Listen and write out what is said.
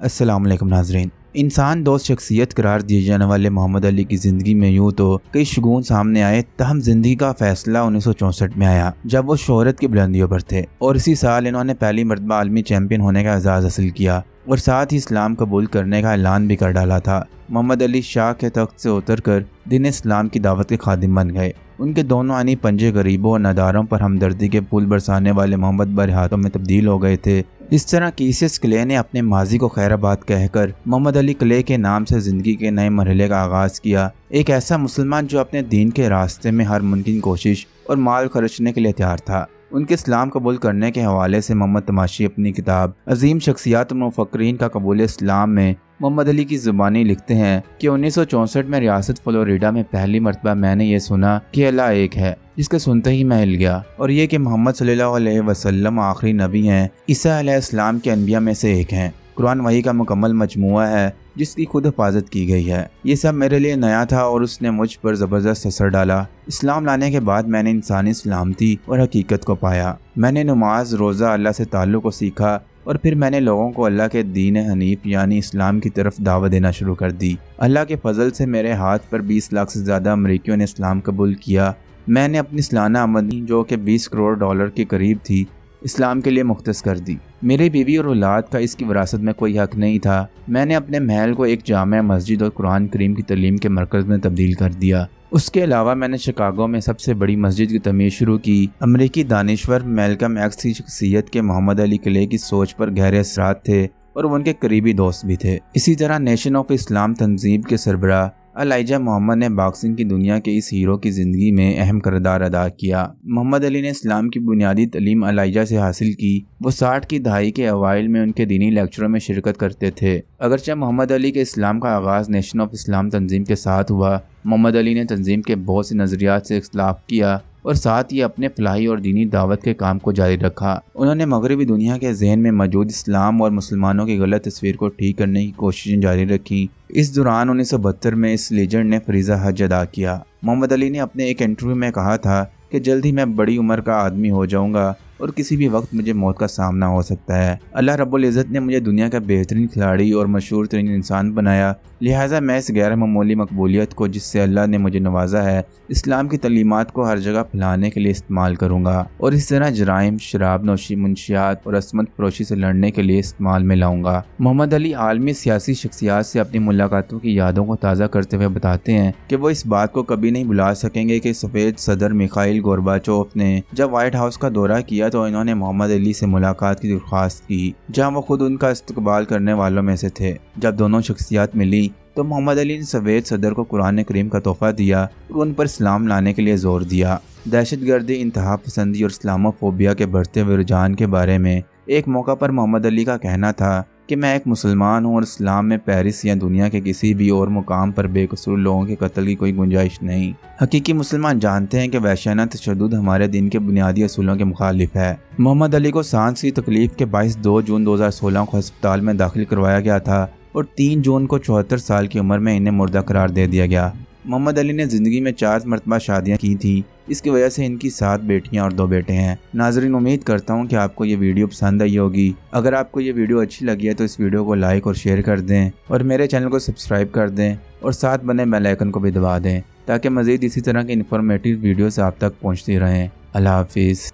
अस्सलाम वालेकुम नाजरीन। इंसान दोस्त शख्सियत करार दिए जाने वाले मोहम्मद अली की ज़िंदगी में यूँ तो कई शगुन सामने आए, तहम ज़िंदगी का फैसला 1964 में आया जब वो शोहरत की बुलंदियों पर थे और इसी साल इन्होंने पहली मरतबा आलमी चैम्पियन होने का एजाज़ हासिल किया और साथ ही इस्लाम कबूल करने का ऐलान भी कर डाला था। मोहम्मद अली शाह के तख्त से उतर कर दीन इस्लाम की दावत के खादिम बन गए। उनके दोनों आनी पंजे गरीबों और नादारों पर हमदर्दी के पुल बरसाने वाले मोहम्मद बड़े हाथों में तब्दील हो गए थे। इस तरह कीसियस क्ले ने अपने माजी को खैराबाद कहकर मोहम्मद अली क्ले के नाम से ज़िंदगी के नए मरहले का आगाज़ किया। एक ऐसा मुसलमान जो अपने दीन के रास्ते में हर मुमकिन कोशिश और माल खर्चने के लिए तैयार था। उनके इस्लाम कबूल करने के हवाले से मोहम्मद तमाशी अपनी किताब अजीम शख्सियात और मुफक्रीन का कबूल इस्लाम में मोहम्मद अली की ज़ुबानी लिखते हैं कि 1964 में रियासत फ्लोरिडा में पहली मरतबा मैंने ये सुना कि अल्लाह एक है, जिसके सुनते ही मैं हिल गया, और ये कि मोहम्मद सल्लल्लाहु अलैहि वसल्लम आखिरी नबी हैं, ईसा अलैहिस्सलाम के अनबिया में से एक हैं, कुरान वही का मुकम्मल मजमुआ है जिसकी खुद हिफाजत की गई है। ये सब मेरे लिए नया था और उसने मुझ पर ज़बरदस्त असर डाला। इस्लाम लाने के बाद मैंने इंसानी सलामती और हकीकत को पाया। मैंने नमाज, रोज़ा, अल्लाह से ताल्लुक़ को सीखा और फिर मैंने लोगों को अल्लाह के दीन हनीफ यानी इस्लाम की तरफ दावत देना शुरू कर दी। अल्लाह के फजल से मेरे हाथ पर 20 लाख से ज़्यादा अमरीकियों ने इस्लाम कबूल किया। मैंने अपनी सालाना आमदनी जो कि 20 करोड़ डॉलर के करीब थी, इस्लाम के लिए मुख्तस कर दी। मेरी बीवी और औलाद का इसकी विरासत में कोई हक नहीं था। मैंने अपने महल को एक जामे मस्जिद और कुरान करीम की तालीम के मरकज़ में तब्दील कर दिया। उसके अलावा मैंने शिकागो में सबसे बड़ी मस्जिद की तमीर शुरू की। अमरीकी दानिश्वर मैल्कम एक्स की शख्सियत के मोहम्मद अली क्ले की सोच पर गहरे असरात थे और वो उनके करीबी दोस्त भी थे। इसी तरह नेशन ऑफ इस्लाम तंजीम के सरबराह अलाइजा मोहम्मद ने बॉक्सिंग की दुनिया के इस हीरो की ज़िंदगी में अहम किरदार अदा किया। मोहम्मद अली ने इस्लाम की बुनियादी तालीम अलाइजा से हासिल की। वो 60 की दहाई के अवाइल में उनके दीनी लेक्चरों में शिरकत करते थे। अगरचे मोहम्मद अली के इस्लाम का आगाज़ नेशन ऑफ इस्लाम तंजीम के साथ हुआ, मोहम्मद अली ने तंजीम के बहुत सी नज़रियात से इख्तिलाफ किया और साथ ही अपने फलाही और दीनी दावत के काम को जारी रखा। उन्होंने मगरबी दुनिया के जहन में मौजूद इस्लाम और मुसलमानों की गलत तस्वीर को ठीक करने की कोशिशें जारी रखी। इस दौरान 1972 में इस लीजेंड ने फरीज़ा हज अदा किया। मोहम्मद अली ने अपने एक इंटरव्यू में कहा था कि जल्द ही मैं बड़ी उम्र का आदमी हो जाऊंगा और किसी भी वक्त मुझे मौत का सामना हो सकता है। अल्लाह रब्बुल इज़्ज़त ने मुझे दुनिया का बेहतरीन खिलाड़ी और मशहूर तरीन इंसान बनाया, लिहाजा मैं इस गैर मामूली मकबूलियत को जिससे अल्लाह ने मुझे नवाजा है, इस्लाम की तलीमात को हर जगह फैलाने के लिए इस्तेमाल करूँगा और इस तरह जराइम, शराब नोशी, मुंशियात और असमत फरोशी से लड़ने के लिए इस्तेमाल में लाऊंगा। मोहम्मद अली आलमी सियासी शख्सियात से अपनी मुलाकातों की यादों को ताज़ा करते हुए बताते हैं कि वो इस बात को कभी नहीं भुला सकेंगे कि सफ़ेद सदर मिखाइल गोर्बाचोव ने जब व्हाइट हाउस का दौरा किया तो इन्होंने मोहम्मद अली से मुलाकात की दरख्वास्त की, जहां वो खुद उनका इस्तकबाल करने वालों में से थे। जब दोनों शख्सियात मिली तो मोहम्मद अली ने सफ़ेद सदर को कुरान करीम का तोहफा दिया और उन पर इस्लाम लाने के लिए जोर दिया। दहशतगर्दी, इंतहा पसंदी और इस्लामोफोबिया के बढ़ते हुए रुझान के बारे में एक मौका पर मोहम्मद अली का कहना था कि मैं एक मुसलमान हूँ और इस्लाम में पेरिस या दुनिया के किसी भी और मुकाम पर बेकसूर लोगों के कत्ल की कोई गुंजाइश नहीं। हकीकी मुसलमान जानते हैं कि वहशाना तशद्दुद हमारे दिन के बुनियादी असूलों के मुखालिफ है। मोहम्मद अली को सांस की तकलीफ के बायस 2 जून 2016 को अस्पताल में दाखिल करवाया गया था और 3 जून को 74 साल की उम्र में इन्हें मुर्दा करार दे दिया गया। मोहम्मद अली ने ज़िंदगी में 4 मरतबा शादियाँ की थी। इसकी वजह से इनकी 7 बेटियां और 2 बेटे हैं। नाज़रीन, उम्मीद करता हूँ कि आपको ये वीडियो पसंद आई होगी। अगर आपको ये वीडियो अच्छी लगी है तो इस वीडियो को लाइक और शेयर कर दें और मेरे चैनल को सब्सक्राइब कर दें और साथ बने बेल आइकन को भी दबा दें ताकि मज़ीद इसी तरह के इन्फॉर्मेटिव वीडियोस आप तक पहुँचती रहें। अल्लाह हाफिज़।